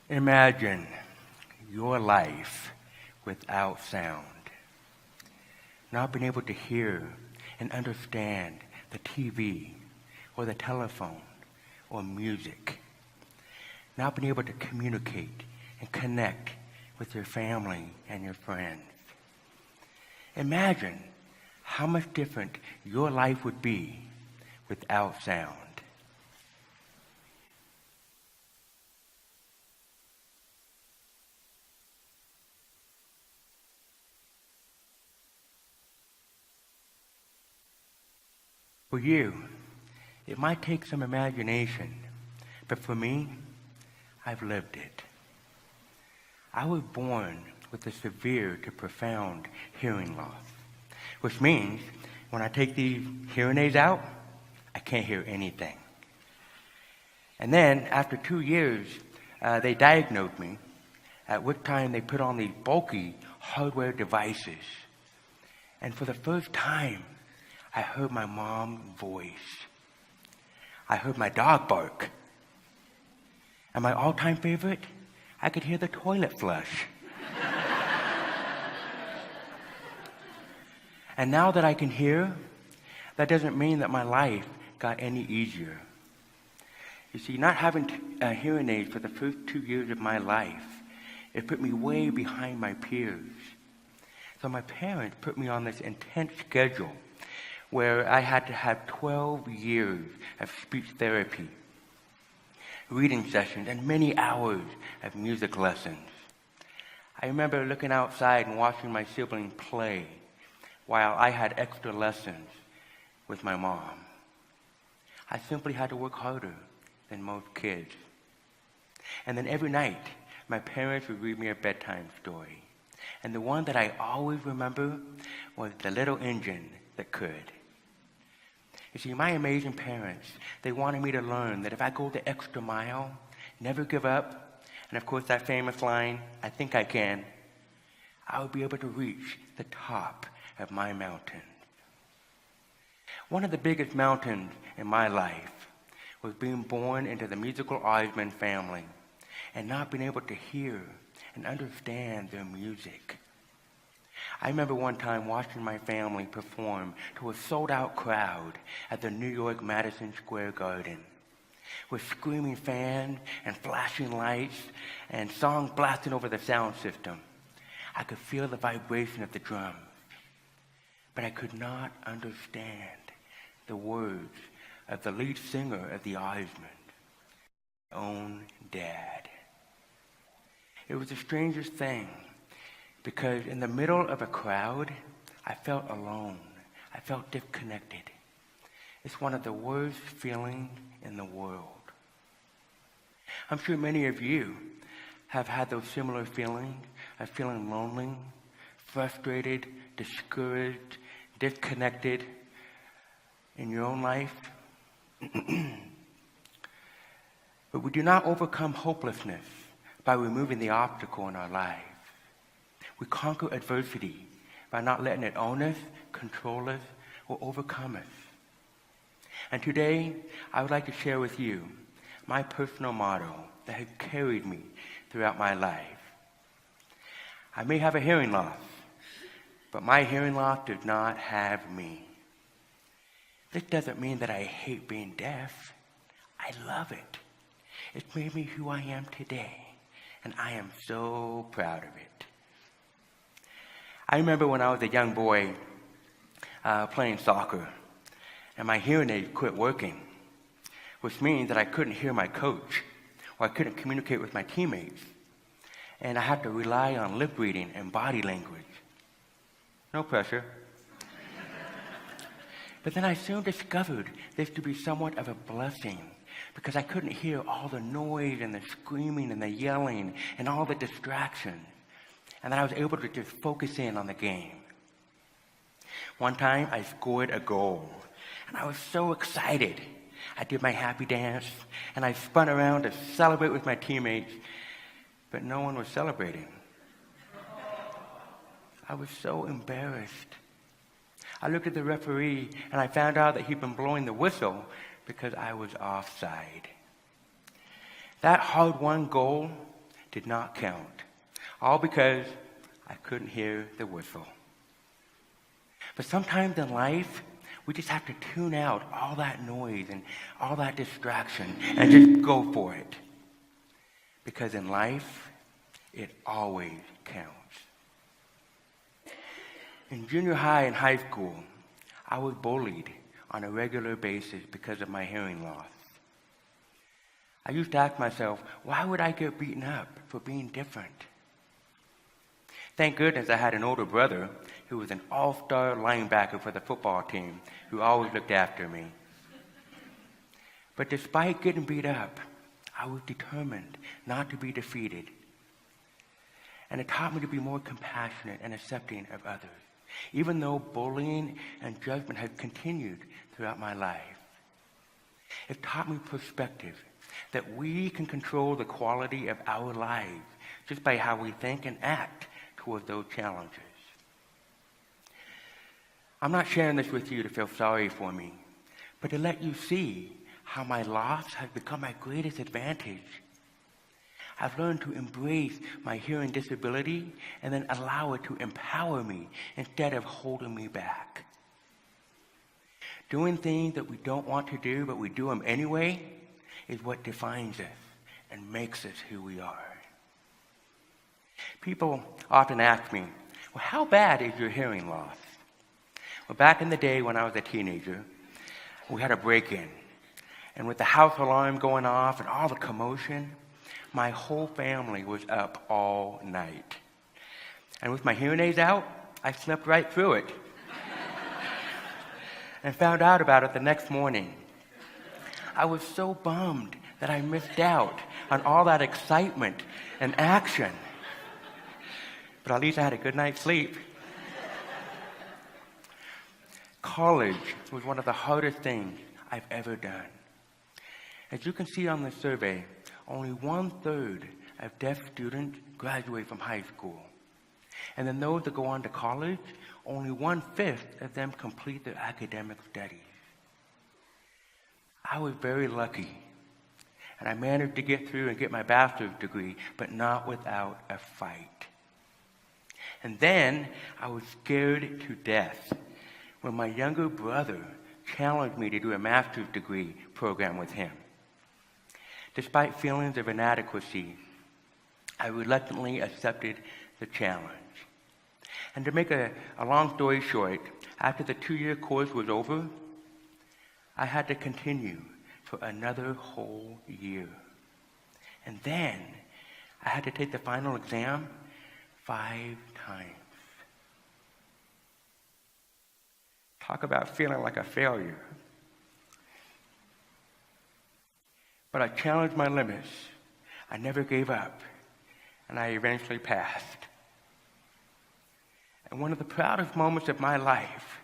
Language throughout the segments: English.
Imagine your life without sound. Not being able to hear and understand the TV or the telephone or music. Not being able to communicate and connect with your family and your friends. Imagine how much different your life would be without sound. For you, it might take some imagination, but for me, I've lived it. I was born with a severe to profound hearing loss, which means when I take these hearing aids out, I can't hear anything. And then, after 2 years, they diagnosed me, at which time they put on these bulky hardware devices. And for the first time, I heard my mom's voice. I heard my dog bark. And my all-time favorite, I could hear the toilet flush. And now that I can hear, that doesn't mean that my life got any easier. You see, not having hearing aids for the first 2 years of my life, it put me way behind my peers. So my parents put me on this intense schedule where I had to have 12 years of speech therapy, reading sessions, and many hours of music lessons. I remember looking outside and watching my siblings play while I had extra lessons with my mom. I simply had to work harder than most kids. And then every night, my parents would read me a bedtime story. And the one that I always remember was The Little Engine That Could. You see, my amazing parents, they wanted me to learn that if I go the extra mile, never give up, and of course that famous line, I think I can, I would be able to reach the top of my mountain. One of the biggest mountains in my life was being born into the musical Osmond family and not being able to hear and understand their music. I remember one time watching my family perform to a sold-out crowd at the New York Madison Square Garden with screaming fans and flashing lights and songs blasting over the sound system. I could feel the vibration of the drums, but I could not understand the words of the lead singer of the Osmonds, my own dad. It was the strangest thing, because in the middle of a crowd, I felt alone. I felt disconnected. It's one of the worst feelings in the world. I'm sure many of you have had those similar feelings of feeling lonely, frustrated, discouraged, disconnected in your own life. But we do not overcome hopelessness by removing the obstacle in our lives. We conquer adversity by not letting it own us, control us, or overcome us. And today, I would like to share with you my personal motto that has carried me throughout my life. I may have a hearing loss, but my hearing loss does not have me. This doesn't mean that I hate being deaf. I love it. It's made me who I am today, and I am so proud of it. I remember when I was a young boy playing soccer, and my hearing aid quit working, which means that I couldn't hear my coach, or I couldn't communicate with my teammates, and I had to rely on lip reading and body language. No pressure. But then I soon discovered this to be somewhat of a blessing, because I couldn't hear all the noise and the screaming and the yelling and all the distractions. And then I was able to just focus in on the game. One time I scored a goal, and I was so excited. I did my happy dance, and I spun around to celebrate with my teammates, but no one was celebrating. I was so embarrassed. I looked at the referee, and I found out that he'd been blowing the whistle because I was offside. That hard-won goal did not count. All because I couldn't hear the whistle. But sometimes in life, we just have to tune out all that noise and all that distraction and just go for it. Because in life, it always counts. In junior high and high school, I was bullied on a regular basis because of my hearing loss. I used to ask myself, why would I get beaten up for being different? Thank goodness I had an older brother who was an all-star linebacker for the football team who always looked after me. But despite getting beat up, I was determined not to be defeated. And it taught me to be more compassionate and accepting of others, even though bullying and judgment had continued throughout my life. It taught me perspective, that we can control the quality of our lives just by how we think and act toward those challenges. I'm not sharing this with you to feel sorry for me, but to let you see how my loss has become my greatest advantage. I've learned to embrace my hearing disability and then allow it to empower me instead of holding me back. Doing things that we don't want to do, but we do them anyway, is what defines us and makes us who we are. People often ask me, well, how bad is your hearing loss? Well, back in the day when I was a teenager, we had a break-in. And with the house alarm going off and all the commotion, my whole family was up all night. And with my hearing aids out, I slept right through it. And found out about it the next morning. I was so bummed that I missed out on all that excitement and action. But at least I had a good night's sleep. College was one of the hardest things I've ever done. As you can see on the survey, only 1/3 of deaf students graduate from high school. And then those that go on to college, only 1/5 of them complete their academic studies. I was very lucky, and I managed to get through and get my bachelor's degree, but not without a fight. And then I was scared to death when my younger brother challenged me to do a master's degree program with him. Despite feelings of inadequacy, I reluctantly accepted the challenge. And to make a long story short, after the 2-year course was over, I had to continue for another whole year. And then I had to take the final exam 5 times. Talk about feeling like a failure. But I challenged my limits. I never gave up. And I eventually passed. And one of the proudest moments of my life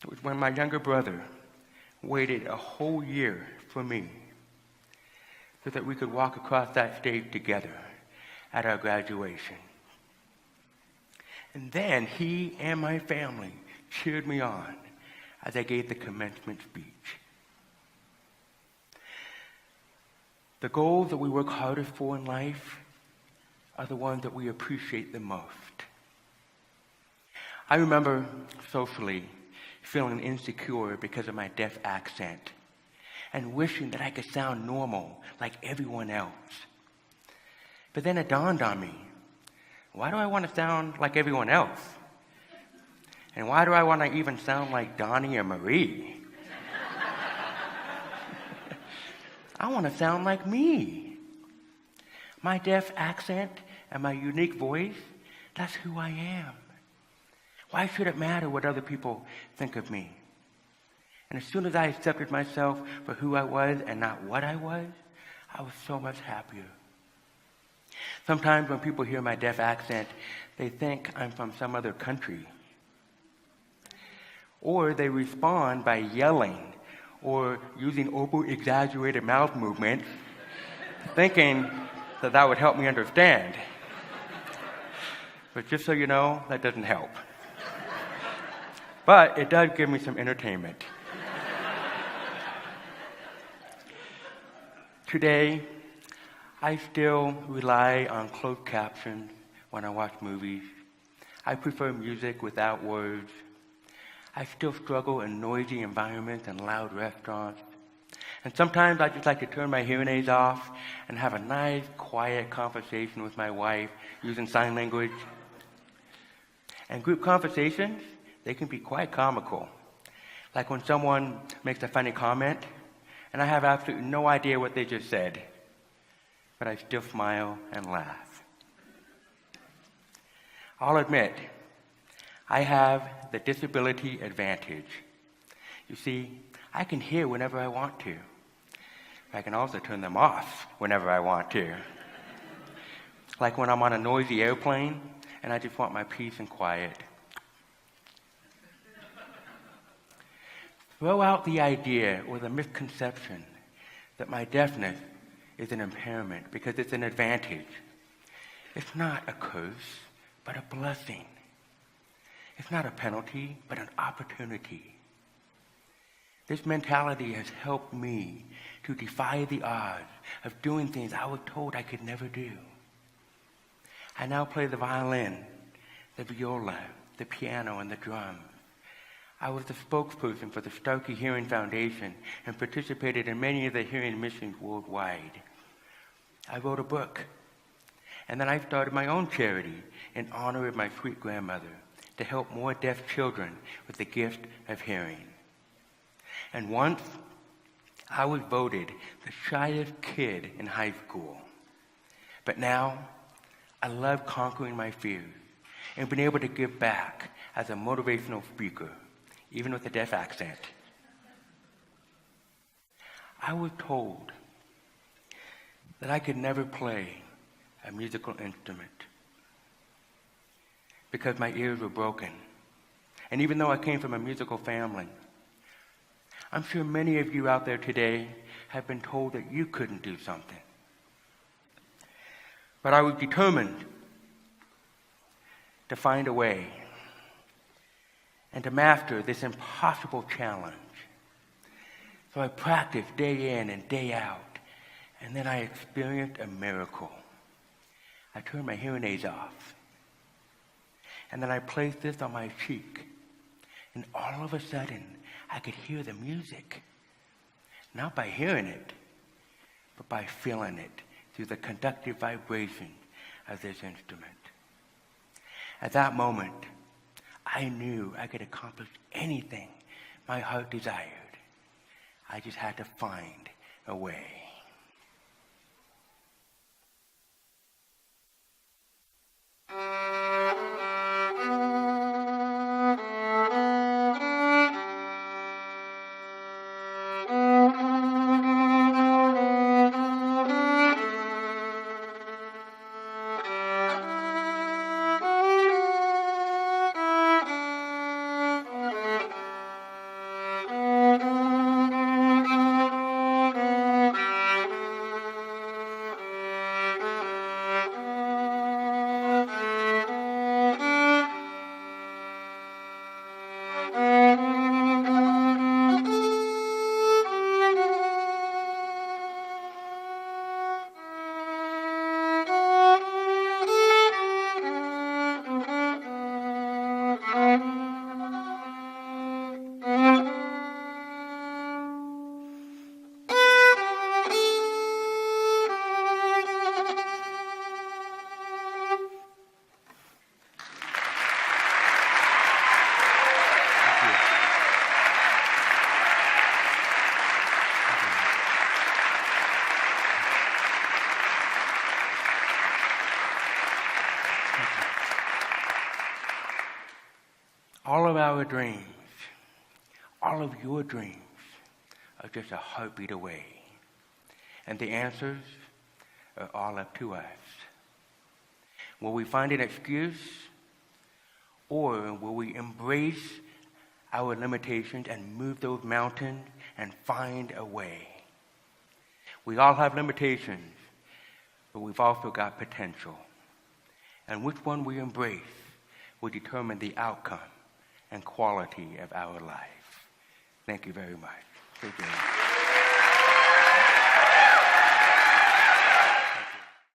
was when my younger brother waited a whole year for me so that we could walk across that stage together at our graduation. And then he and my family cheered me on as I gave the commencement speech. The goals that we work hardest for in life are the ones that we appreciate the most. I remember socially feeling insecure because of my deaf accent and wishing that I could sound normal like everyone else. But then it dawned on me, why do I want to sound like everyone else? And why do I want to even sound like Donnie or Marie? I want to sound like me. My deaf accent and my unique voice, that's who I am. Why should it matter what other people think of me? And as soon as I accepted myself for who I was and not what I was so much happier. Sometimes when people hear my deaf accent, they think I'm from some other country. Or they respond by yelling or using over-exaggerated mouth movements, thinking that would help me understand. But just so you know, that doesn't help. But it does give me some entertainment. Today, I still rely on closed captions when I watch movies. I prefer music without words. I still struggle in noisy environments and loud restaurants. And sometimes I just like to turn my hearing aids off and have a nice, quiet conversation with my wife using sign language. And group conversations, they can be quite comical. Like when someone makes a funny comment, and I have absolutely no idea what they just said, but I still smile and laugh. I'll admit, I have the disability advantage. You see, I can hear whenever I want to. I can also turn them off whenever I want to. Like when I'm on a noisy airplane and I just want my peace and quiet. Throw out the idea or the misconception that my deafness is an impairment because it's an advantage. It's not a curse, but a blessing. It's not a penalty, but an opportunity. This mentality has helped me to defy the odds of doing things I was told I could never do. I now play the violin, the viola, the piano, and the drums. I was the spokesperson for the Starkey Hearing Foundation and participated in many of the hearing missions worldwide. I wrote a book, and then I started my own charity in honor of my sweet grandmother to help more deaf children with the gift of hearing. And once, I was voted the shyest kid in high school. But now, I love conquering my fears and being able to give back as a motivational speaker, even with a deaf accent. I was told that I could never play a musical instrument because my ears were broken. And even though I came from a musical family, I'm sure many of you out there today have been told that you couldn't do something. But I was determined to find a way and to master this impossible challenge. So I practiced day in and day out, and then I experienced a miracle. I turned my hearing aids off, and then I placed this on my cheek, and all of a sudden, I could hear the music. Not by hearing it, but by feeling it through the conductive vibration of this instrument. At that moment, I knew I could accomplish anything my heart desired. I just had to find a way. All of our dreams, all of your dreams are just a heartbeat away. And the answers are all up to us. Will we find an excuse, or will we embrace our limitations and move those mountains and find a way? We all have limitations, but we've also got potential. And which one we embrace will determine the outcome and quality of our life. Thank you very much. Thank you.